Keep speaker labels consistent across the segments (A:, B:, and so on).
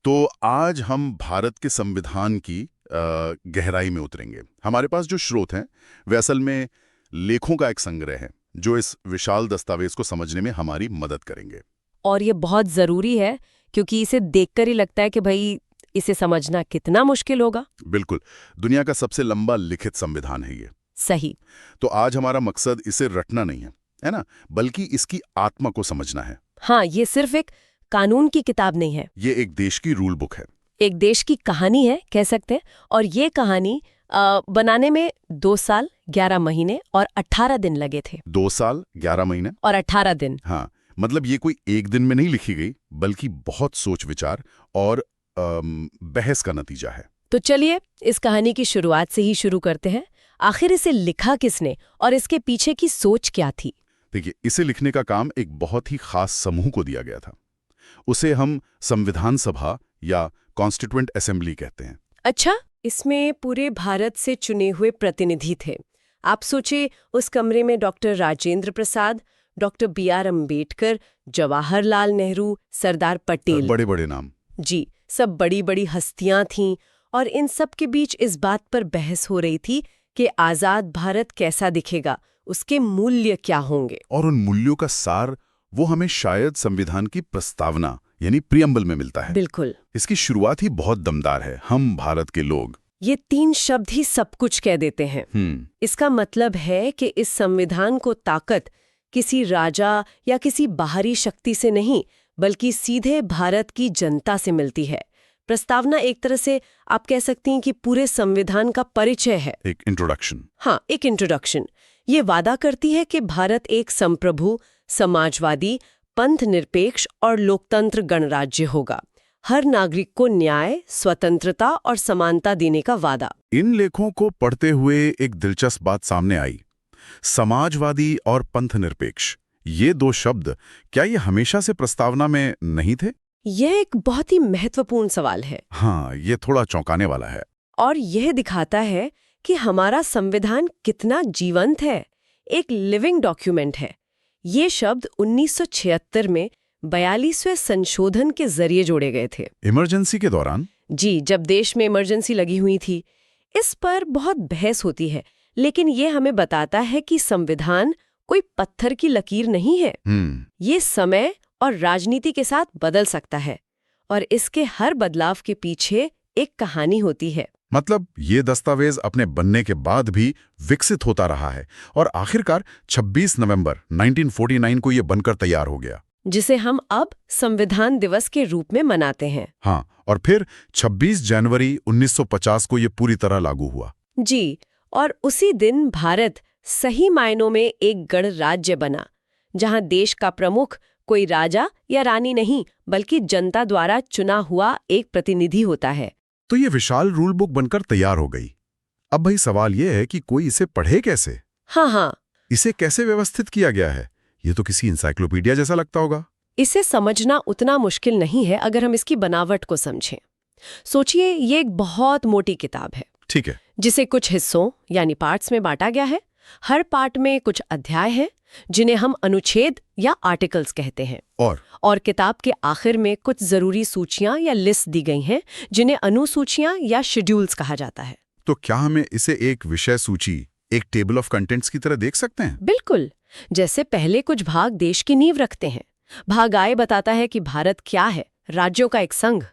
A: तो आज हम भारत के संविधान की गहराई में उतरेंगे। हमारे पास जो स्रोत हैं वे असल में लेखों का एक संग्रह है जो इस विशाल दस्तावेज को समझने में हमारी मदद करेंगे।
B: और ये बहुत जरूरी है क्योंकि इसे देखकर ही लगता है कि भाई इसे समझना कितना मुश्किल होगा।
A: बिल्कुल, दुनिया का सबसे लंबा लिखित संविधान है ये।
B: सही।
A: तो आज हमारा मकसद इसे रटना नहीं है ना, बल्कि इसकी आत्मा को समझना है।
B: हाँ, ये सिर्फ एक कानून की किताब नहीं है,
A: ये एक देश की रूल बुक है,
B: एक देश की कहानी है कह सकते हैं। और ये कहानी बनाने में 2 साल 11 महीने और 18 दिन लगे थे।
A: 2 साल 11 महीने
B: और 18 दिन।
A: हाँ, मतलब ये कोई एक दिन में नहीं लिखी गई, बल्कि बहुत सोच विचार और बहस का नतीजा है।
B: तो चलिए इस कहानी की शुरुआत से ही शुरू करते हैं। आखिर इसे लिखा किसने और इसके पीछे की सोच क्या थी?
A: देखिए, इसे लिखने का काम एक बहुत ही खास समूह को दिया गया था। उसे हम संविधान सभा या कॉन्स्टिट्यूएंट असेंबली कहते हैं।
B: अच्छा, इसमें पूरे भारत से चुने हुए प्रतिनिधि थे। आप सोचिए, उस कमरे में doctor Rajendra Prasad, doctor B.R. Ambedkar, Jawaharlal Nehru, Sardar Patel,
A: बड़े बड़े नाम।
B: जी, सब बड़ी बड़ी हस्तियां थीं। और इन सब के बीच इस बात पर बहस हो रही थी कि आज़ाद भारत कैसा दिखेगा, उसके मूल्य क्या होंगे।
A: और उन मूल्यों का सार वो हमें शायद संविधान की प्रस्तावना यानी प्रियम्बल में मिलता है।
B: बिल्कुल।
A: इसकी शुरुआत ही बहुत दमदार है, हम भारत के लोग।
B: ये 3 शब्द ही सब कुछ कह देते हैं। इसका मतलब है कि इस संविधान को ताकत किसी राजा या किसी बाहरी शक्ति से नहीं, बल्कि सीधे भारत की जनता से मिलती है। प्रस्तावना एक तरह से आप कह सकती हैं कि पूरे संविधान का परिचय है,
A: एक इंट्रोडक्शन।
B: हाँ, एक इंट्रोडक्शन। ये वादा करती है कि भारत एक संप्रभु, समाजवादी, पंथ निरपेक्ष और लोकतंत्र गणराज्य होगा। हर नागरिक को न्याय, स्वतंत्रता और समानता देने का वादा।
A: इन लेखों को पढ़ते हुए एक दिलचस्प बात सामने आई, समाजवादी और पंथ निरपेक्ष। ये 2 शब्द क्या ये हमेशा से प्रस्तावना में नहीं थे?
B: यह एक बहुत ही महत्वपूर्ण सवाल है।
A: हाँ, ये थोड़ा चौंकाने वाला है। और
B: यह दिखाता है कि हमारा संविधान कितना जीवंत है, एक लिविंग डॉक्यूमेंट है। ये शब्द 1976 में 42वें संशोधन के जरिए जोड़े गए थे।
A: इमरजेंसी के दौरान?
B: जी, जब देश में इमरजेंसी लगी हुई थी। इस पर बहुत बहस होती है, लेकिन ये हमें बताता है कि संविधान कोई पत्थर की लकीर नहीं है। ये समय और राजनीति के साथ बदल सकता है, और इसके हर बदलाव के पीछे एक कहानी होती है।
A: मतलब ये दस्तावेज अपने बनने के बाद भी विकसित होता रहा है और आखिरकार 26 नवंबर 1949 को ये बनकर तैयार हो गया,
B: जिसे हम अब संविधान दिवस के रूप में मनाते हैं।
A: हाँ, और फिर 26 जनवरी 1950 को ये पूरी तरह लागू हुआ।
B: जी, और उसी दिन भारत सही मायनों में एक गणराज्य बना, जहां देश का प्रमुख कोई राजा या रानी नहीं, बल्कि जनता द्वारा चुना हुआ एक प्रतिनिधि होता है।
A: तो ये विशाल रूल बुक बनकर तैयार हो गई। अब भाई सवाल ये है कि कोई इसे पढ़े कैसे?
B: हाँ,
A: इसे कैसे व्यवस्थित किया गया है? ये तो किसी इंसाइक्लोपीडिया जैसा लगता होगा।
B: इसे समझना उतना मुश्किल नहीं है अगर हम इसकी बनावट को समझें। सोचिए, ये एक बहुत मोटी किताब है,
A: ठीक है,
B: जिसे कुछ हिस्सों यानी पार्ट्स में बांटा गया है। हर पार्ट में कुछ अध्याय हैं, जिन्हें हम अनुच्छेद या आर्टिकल्स कहते हैं। और किताब के आखिर में कुछ जरूरी सूचियां या लिस्ट दी गई हैं, जिन्हें अनुसूचियां या शेड्यूल्स कहा जाता है।
A: तो क्या हमें इसे एक विषय सूची, एक टेबल ऑफ कंटेंट्स की तरह देख सकते हैं?
B: बिल्कुल। जैसे पहले कुछ भाग देश की नींव रखते हैं। भाग I बताता है कि भारत क्या है, राज्यों का एक संघ।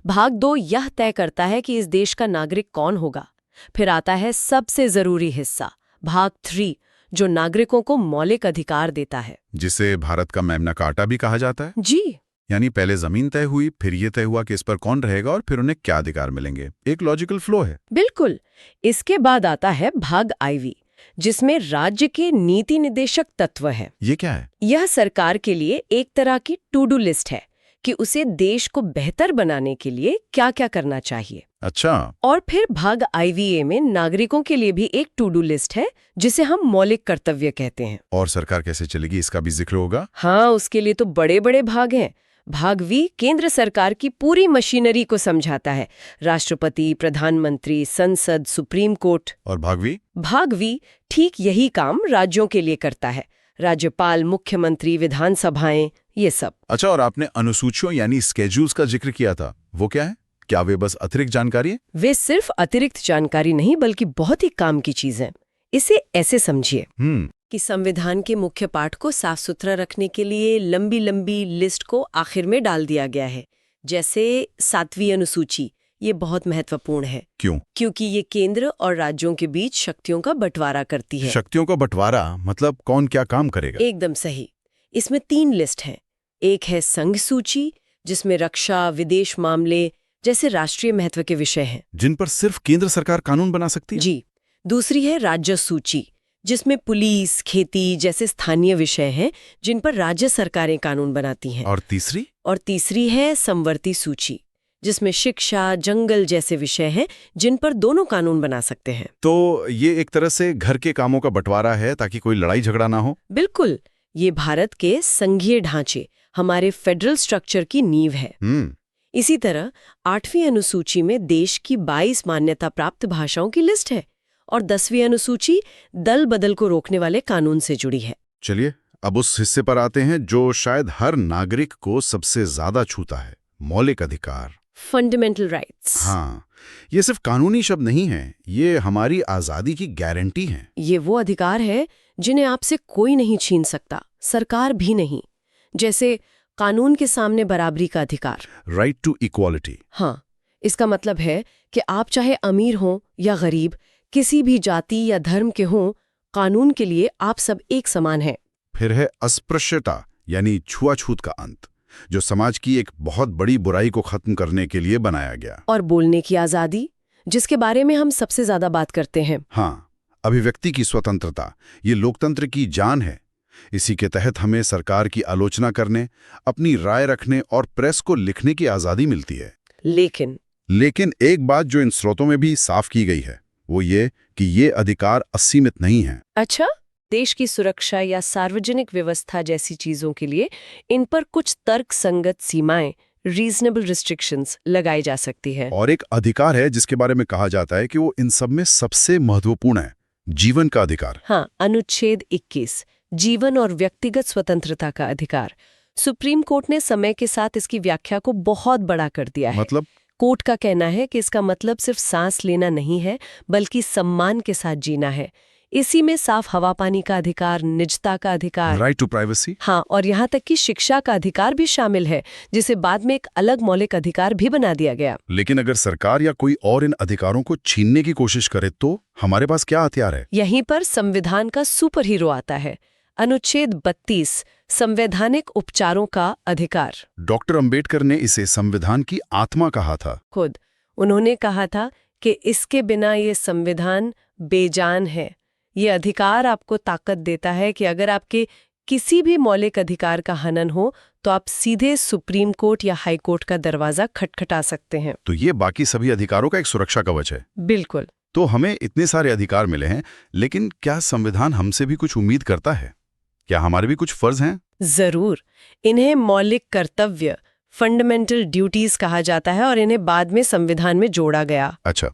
B: भाग 2 यह तय करता है कि इस देश का नागरिक कौन होगा। फिर आता है सबसे जरूरी हिस्सा, भाग 3, जो नागरिकों को मौलिक अधिकार देता है,
A: जिसे भारत का मैग्ना कार्टा भी कहा जाता है।
B: जी,
A: यानी पहले जमीन तय हुई, फिर ये तय हुआ कि इस पर कौन रहेगा और फिर उन्हें क्या अधिकार मिलेंगे। एक लॉजिकल फ्लो है।
B: बिल्कुल। इसके बाद आता है भाग IV, जिसमें राज्य के नीति निदेशक तत्व है।
A: ये क्या है?
B: यह सरकार के लिए एक तरह की टू डू लिस्ट है कि उसे देश को बेहतर बनाने के लिए क्या क्या करना चाहिए।
A: अच्छा।
B: और फिर भाग IVA में नागरिकों के लिए भी एक टू डू लिस्ट है, जिसे हम मौलिक कर्तव्य कहते हैं।
A: और सरकार कैसे चलेगी, इसका भी जिक्र होगा?
B: हाँ, उसके लिए तो बड़े बड़े भाग हैं। भाग V केंद्र सरकार की पूरी मशीनरी को समझाता है, राष्ट्रपति, प्रधानमंत्री, संसद, सुप्रीम कोर्ट।
A: और
B: भाग V ठीक यही काम राज्यों के लिए करता है, राज्यपाल, मुख्यमंत्री, विधानसभाएं, ये सब।
A: अच्छा, और आपने अनुसूचियों यानी स्केड्यूल्स का जिक्र किया था, वो क्या है? क्या वे बस अतिरिक्त जानकारी है?
B: वे सिर्फ अतिरिक्त जानकारी नहीं बल्कि बहुत ही काम की चीज है। इसे ऐसे समझिए कि संविधान के मुख्य पाठ को साफ सुथरा रखने के लिए लंबी लंबी लिस्ट को आखिर में डाल दिया गया है। जैसे 7वीं अनुसूची, ये बहुत महत्वपूर्ण है।
A: क्यों?
B: क्योंकि ये केंद्र और राज्यों के बीच शक्तियों का बंटवारा करती है।
A: शक्तियों का बंटवारा मतलब कौन क्या काम करेगा?
B: एकदम सही। इसमें 3 लिस्ट हैं। एक है संघ सूची, जिसमें रक्षा, विदेश मामले जैसे राष्ट्रीय महत्व के विषय हैं,
A: जिन पर सिर्फ केंद्र सरकार कानून बना सकती है।
B: जी। दूसरी है राज्य सूची, जिसमें पुलिस, खेती जैसे स्थानीय विषय हैं जिन पर राज्य सरकारें कानून बनाती हैं।
A: और तीसरी?
B: और तीसरी है समवर्ती सूची, जिसमें शिक्षा, जंगल जैसे विषय हैं जिन पर दोनों कानून बना सकते हैं।
A: तो ये एक तरह से घर के कामों का बंटवारा है ताकि कोई लड़ाई झगड़ा ना हो।
B: बिल्कुल, ये भारत के संघीय ढांचे, हमारे फेडरल स्ट्रक्चर की नींव है। इसी तरह 8वीं अनुसूची में देश की 22 मान्यता प्राप्त भाषाओं की लिस्ट है और 10वीं अनुसूची दल बदल को रोकने वाले कानून से जुड़ी है।
A: चलिए अब उस हिस्से पर आते हैं जो शायद हर नागरिक को सबसे ज्यादा छूता है, मौलिक अधिकार,
B: फंडामेंटल राइट्स।
A: हाँ, ये सिर्फ कानूनी शब्द नहीं है, ये हमारी आजादी की गारंटी है।
B: ये वो अधिकार है जिन्हें आपसे कोई नहीं छीन सकता, सरकार भी नहीं। जैसे कानून के सामने बराबरी का अधिकार,
A: राइट टू इक्वालिटी।
B: हाँ, इसका मतलब है कि आप चाहे अमीर हों या गरीब, किसी भी जाति या धर्म के हों, कानून के लिए आप सब एक समान हैं।
A: फिर है अस्पृश्यता यानी छुआछूत का अंत, जो समाज की एक बहुत बड़ी बुराई को खत्म करने के लिए बनाया गया।
B: और बोलने की आजादी, जिसके बारे में हम सबसे ज्यादा बात करते हैं।
A: हाँ, अभिव्यक्ति की स्वतंत्रता, ये लोकतंत्र की जान है। इसी के तहत हमें सरकार की आलोचना करने, अपनी राय रखने और प्रेस को लिखने की आजादी मिलती है। लेकिन एक बात जो इन स्रोतों में भी साफ की गई है वो ये कि ये अधिकार असीमित नहीं है।
B: अच्छा, देश की सुरक्षा या सार्वजनिक व्यवस्था जैसी चीजों के लिए इन पर कुछ तर्कसंगत सीमाएं, रीजनेबल रिस्ट्रिक्शंस लगाई जा सकती है।
A: और एक अधिकार है जिसके बारे में कहा जाता है कि वो इन सब में सबसे महत्वपूर्ण है, जीवन का अधिकार।
B: हाँ, अनुच्छेद 21, जीवन और व्यक्तिगत स्वतंत्रता का अधिकार। सुप्रीम कोर्ट ने समय के साथ इसकी व्याख्या को बहुत बड़ा कर दिया है।
A: मतलब?
B: कोर्ट का कहना है कि इसका मतलब सिर्फ सांस लेना नहीं है, बल्कि सम्मान के साथ जीना है। इसी में साफ हवा पानी का अधिकार, निजता का अधिकार,
A: राइट टू प्राइवेसी।
B: हाँ, और यहाँ तक कि शिक्षा का अधिकार भी शामिल है, जिसे बाद में एक अलग मौलिक अधिकार भी बना दिया गया।
A: लेकिन अगर सरकार या कोई और इन अधिकारों को छीनने की कोशिश करे तो हमारे पास क्या हथियार है?
B: यहीं पर संविधान का सुपर हीरो आता है। अनुच्छेद 32, संवैधानिक उपचारों का अधिकार।
A: डॉक्टर अंबेडकर ने इसे संविधान की आत्मा कहा था।
B: खुद उन्होंने कहा था कि इसके बिना ये संविधान बेजान है। ये अधिकार आपको ताकत देता है कि अगर आपके किसी भी मौलिक अधिकार का हनन हो तो आप सीधे सुप्रीम कोर्ट या हाई कोर्ट का दरवाजा खटखटा सकते हैं।
A: तो ये बाकी सभी अधिकारों का एक सुरक्षा कवच है।
B: बिल्कुल।
A: तो हमें इतने सारे अधिकार मिले हैं, लेकिन क्या संविधान हमसे भी कुछ उम्मीद करता है? क्या हमारे भी कुछ फर्ज हैं?
B: जरूर। इन्हें मौलिक कर्तव्य, फंडामेंटल ड्यूटीज कहा जाता है और इन्हें बाद में संविधान में जोड़ा गया।
A: अच्छा।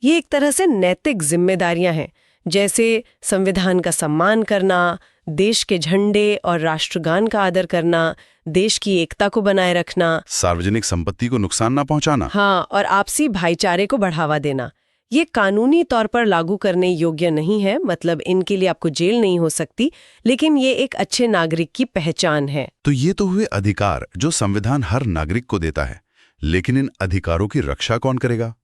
B: ये एक तरह से नैतिक जिम्मेदारियां हैं, जैसे संविधान का सम्मान करना, देश के झंडे और राष्ट्रगान का आदर करना, देश की एकता को बनाए रखना,
A: सार्वजनिक संपत्ति को नुकसान ना पहुंचाना।
B: हाँ, और आपसी भाईचारे को बढ़ावा देना। ये कानूनी तौर पर लागू करने योग्य नहीं है, मतलब इनके लिए आपको जेल नहीं हो सकती, लेकिन ये एक अच्छे नागरिक की पहचान है।
A: तो ये तो हुए अधिकार जो संविधान हर नागरिक को देता है, लेकिन इन अधिकारों की रक्षा कौन करेगा?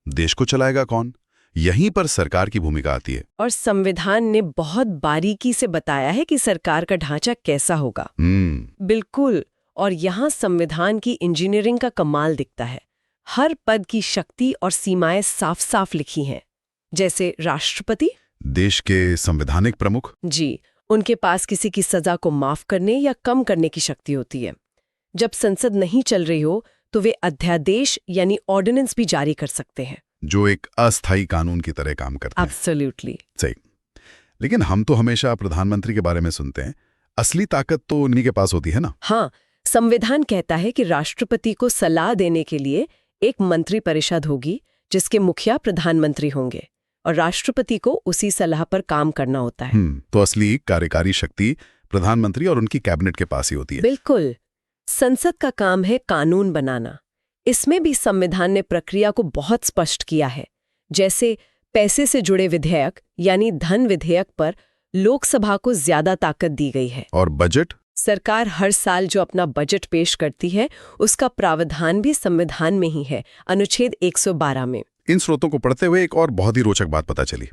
A: देश को चलाएगा कौन? यहीं पर सरकार की भूमिका आती है।
B: और संविधान ने बहुत बारीकी से बताया है कि सरकार का ढांचा कैसा होगा। बिल्कुल। और यहाँ संविधान की इंजीनियरिंग का कमाल दिखता है। हर पद की शक्ति और सीमाएं साफ साफ लिखी हैं। जैसे राष्ट्रपति,
A: देश के संवैधानिक प्रमुख,
B: जी, उनके पास किसी की सजा को माफ करने या कम करने की शक्ति होती है। जब संसद नहीं चल रही हो तो वे अध्यादेश यानी ऑर्डिनेंस भी जारी कर सकते हैं,
A: जो एक अस्थायी कानून की तरह काम करते हैं।
B: एब्सोल्युटली
A: सही। लेकिन हम तो हमेशा प्रधानमंत्री के बारे में सुनते हैं, असली ताकत तो उन्हीं के पास होती है ना?
B: हाँ, संविधान कहता है कि राष्ट्रपति को सलाह देने के लिए एक मंत्री परिषद होगी जिसके मुखिया प्रधानमंत्री होंगे और राष्ट्रपति को उसी सलाह पर काम करना होता है।
A: तो असली कार्यकारी शक्ति प्रधानमंत्री और उनकी कैबिनेट के पास ही होती है।
B: बिल्कुल। संसद का काम है कानून बनाना, इसमें भी संविधान ने प्रक्रिया को बहुत स्पष्ट किया है। जैसे पैसे से जुड़े विधेयक यानी धन विधेयक पर लोकसभा को ज्यादा ताकत दी गई है।
A: और बजट?
B: सरकार हर साल जो अपना बजट पेश करती है उसका प्रावधान भी संविधान में ही है, अनुच्छेद 112 में।
A: इन स्रोतों को पढ़ते हुए एक और बहुत ही रोचक बात पता चली।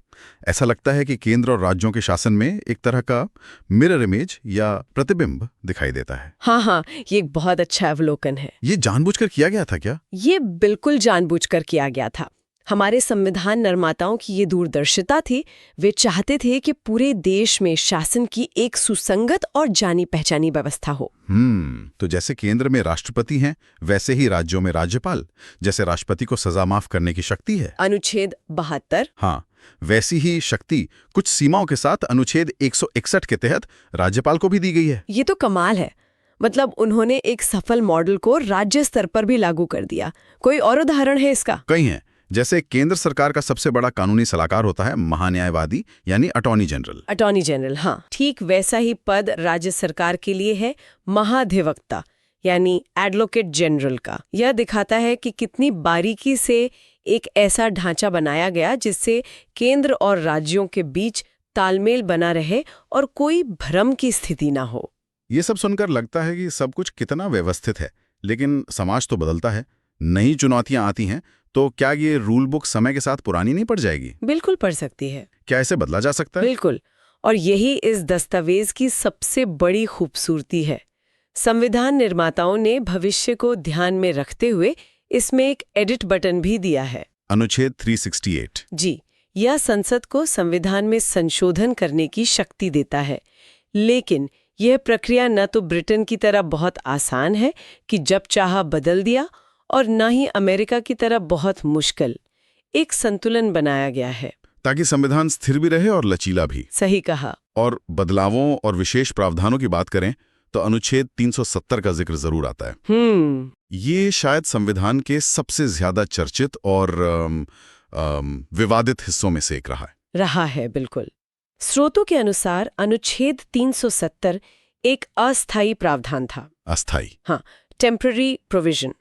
A: ऐसा लगता है कि केंद्र और राज्यों के शासन में एक तरह का मिरर इमेज या प्रतिबिंब दिखाई देता है।
B: हाँ, ये एक बहुत अच्छा अवलोकन है।
A: ये जानबूझकर किया गया था क्या?
B: ये बिल्कुल जानबूझकर किया गया था। हमारे संविधान निर्माताओं की ये दूरदर्शिता थी। वे चाहते थे कि पूरे देश में शासन की एक सुसंगत और जानी पहचानी व्यवस्था हो।
A: तो जैसे केंद्र में राष्ट्रपति हैं, वैसे ही राज्यों में राज्यपाल। जैसे राष्ट्रपति को सजा माफ करने की शक्ति है,
B: अनुच्छेद 72।
A: हाँ, वैसी ही शक्ति कुछ सीमाओं के साथ अनुच्छेद 161 के तहत राज्यपाल को भी दी गई है।
B: ये तो कमाल है। मतलब उन्होंने एक सफल मॉडल को राज्य स्तर पर भी लागू कर दिया। कोई और उदाहरण है इसका?
A: कई हैं। जैसे केंद्र सरकार का सबसे बड़ा कानूनी सलाहकार होता है महान्यायवादी यानी अटॉर्नी जनरल।
B: अटॉर्नी जनरल, हाँ, ठीक वैसा ही पद राज्य सरकार के लिए है महाधिवक्ता यानी एडवोकेट जनरल का। यह दिखाता है कि कितनी बारीकी से एक ऐसा ढांचा बनाया गया जिससे केंद्र और राज्यों के बीच तालमेल बना रहे और कोई भ्रम की स्थिति ना हो।
A: ये सब सुनकर लगता है कि सब कुछ कितना व्यवस्थित है, लेकिन समाज तो बदलता है, नई चुनौतियां आती हैं। तो क्या ये रूल बुक समय के साथ पुरानी नहीं पड़ जाएगी?
B: बिल्कुल पड़ सकती है।
A: क्या इसे बदला जा सकता है?
B: बिल्कुल, और यही इस दस्तावेज की सबसे बड़ी खूबसूरती है। संविधान निर्माताओं ने भविष्य को ध्यान में रखते हुए इसमें एक एडिट बटन भी दिया है।
A: अनुच्छेद 368।
B: जी, यह संसद को संविधान में संशोधन करने की शक्ति देता है। लेकिन यह प्रक्रिया न तो ब्रिटेन की तरह बहुत आसान है कि जब चाहा बदल दिया, और न ही अमेरिका की तरह बहुत मुश्किल। एक संतुलन बनाया गया है
A: ताकि संविधान स्थिर भी रहे और लचीला भी।
B: सही कहा।
A: और बदलावों और विशेष प्रावधानों की बात करें तो अनुच्छेद 370 का जिक्र जरूर आता है। ये शायद संविधान के सबसे ज्यादा चर्चित और विवादित हिस्सों में से एक रहा है।
B: बिल्कुल। स्रोतों के अनुसार अनुच्छेद 370 एक अस्थायी प्रावधान था।
A: अस्थायी?
B: हाँ, टेम्पररी प्रोविजन।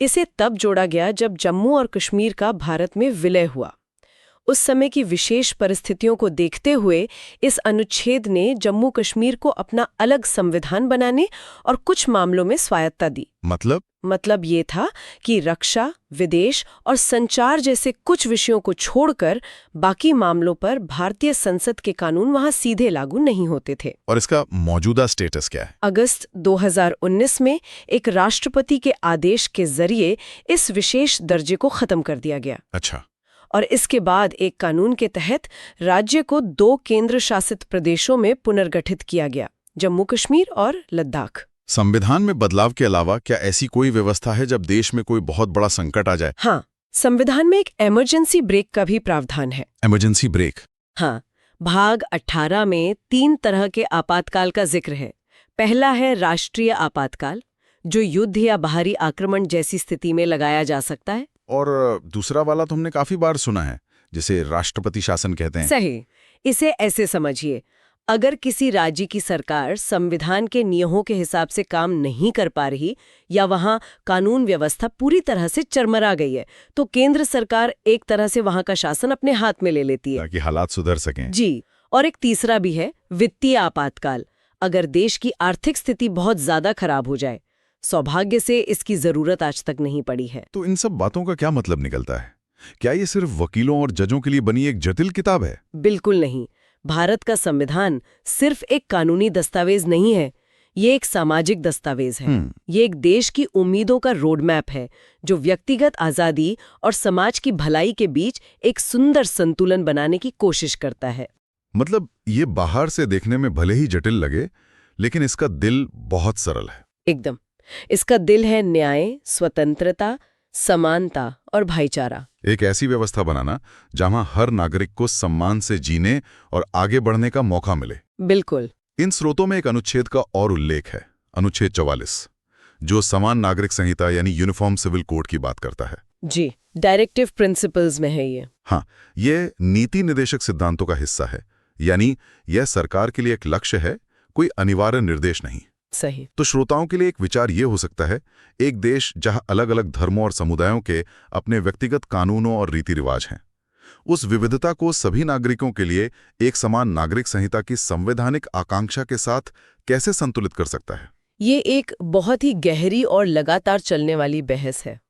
B: इसे तब जोड़ा गया जब जम्मू और कश्मीर का भारत में विलय हुआ। उस समय की विशेष परिस्थितियों को देखते हुए इस अनुच्छेद ने जम्मू कश्मीर को अपना अलग संविधान बनाने और कुछ मामलों में स्वायत्तता दी। मतलब ये था कि रक्षा, विदेश और संचार जैसे कुछ विषयों को छोड़कर बाकी मामलों पर भारतीय संसद के कानून वहां सीधे लागू नहीं होते थे।
A: और इसका मौजूदा स्टेटस क्या है?
B: अगस्त 2019 में एक राष्ट्रपति के आदेश के जरिए इस विशेष दर्जे को खत्म कर दिया गया।
A: अच्छा।
B: और इसके बाद एक कानून के तहत राज्य को 2 केंद्र शासित प्रदेशों में पुनर्गठित किया गया, जम्मू कश्मीर और लद्दाख।
A: संविधान में बदलाव के अलावा क्या ऐसी कोई व्यवस्था है जब देश में कोई बहुत बड़ा संकट आ जाए?
B: हाँ, संविधान में एक इमरजेंसी ब्रेक का भी प्रावधान है।
A: Emergency brake?
B: हाँ, भाग 18 में 3 तरह के आपातकाल का जिक्र है। पहला है राष्ट्रीय आपातकाल, जो युद्ध या बाहरी आक्रमण जैसी स्थिति में लगाया जा सकता है।
A: और दूसरा वाला तो हमने काफी बार सुना है, जिसे राष्ट्रपति शासन कहते हैं।
B: सही। इसे ऐसे समझिए, अगर किसी राज्य की सरकार संविधान के नियमों के हिसाब से काम नहीं कर पा रही या वहां कानून व्यवस्था पूरी तरह से चरमरा गई है, तो केंद्र सरकार एक तरह से वहां का शासन अपने हाथ में ले लेती है
A: ताकि हालात सुधर सकें।
B: जी। और एक तीसरा भी है वित्तीय आपातकाल। अगर देश की आर्थिक स्थिति बहुत ज्यादा खराब हो जाए। सौभाग्य से इसकी जरूरत आज तक नहीं पड़ी है।
A: तो इन सब बातों का क्या मतलब निकलता है? क्या ये सिर्फ वकीलों और जजों के लिए बनी एक जटिल किताब है?
B: बिल्कुल नहीं। भारत का संविधान सिर्फ एक कानूनी दस्तावेज नहीं है, ये एक सामाजिक दस्तावेज है। ये एक देश की उम्मीदों का रोड मैप है, जो व्यक्तिगत आजादी और समाज की भलाई के बीच एक सुंदर संतुलन बनाने की कोशिश करता है।
A: मतलब ये बाहर से देखने में भले ही जटिल लगे, लेकिन इसका दिल बहुत सरल है।
B: एकदम। इसका दिल है न्याय, स्वतंत्रता, समानता और भाईचारा।
A: एक ऐसी व्यवस्था बनाना जहां हर नागरिक को सम्मान से जीने और आगे बढ़ने का मौका मिले।
B: बिल्कुल।
A: इन स्रोतों में एक अनुच्छेद का और उल्लेख है, अनुच्छेद 44, जो समान नागरिक संहिता यानी यूनिफॉर्म सिविल कोड की बात करता है।
B: जी, डायरेक्टिव प्रिंसिपल्स में है ये।
A: हाँ, ये नीति निर्देशक सिद्धांतों का हिस्सा है, यानी यह सरकार के लिए एक लक्ष्य है, कोई अनिवार्य निर्देश नहीं।
B: सही।
A: तो श्रोताओं के लिए एक विचार ये हो सकता है, एक देश जहां अलग-अलग धर्मों और समुदायों के अपने व्यक्तिगत कानूनों और रीति रिवाज हैं, उस विविधता को सभी नागरिकों के लिए एक समान नागरिक संहिता की संवैधानिक आकांक्षा के साथ कैसे संतुलित कर सकता है?
B: ये एक बहुत ही गहरी और लगातार चलने वाली बहस है।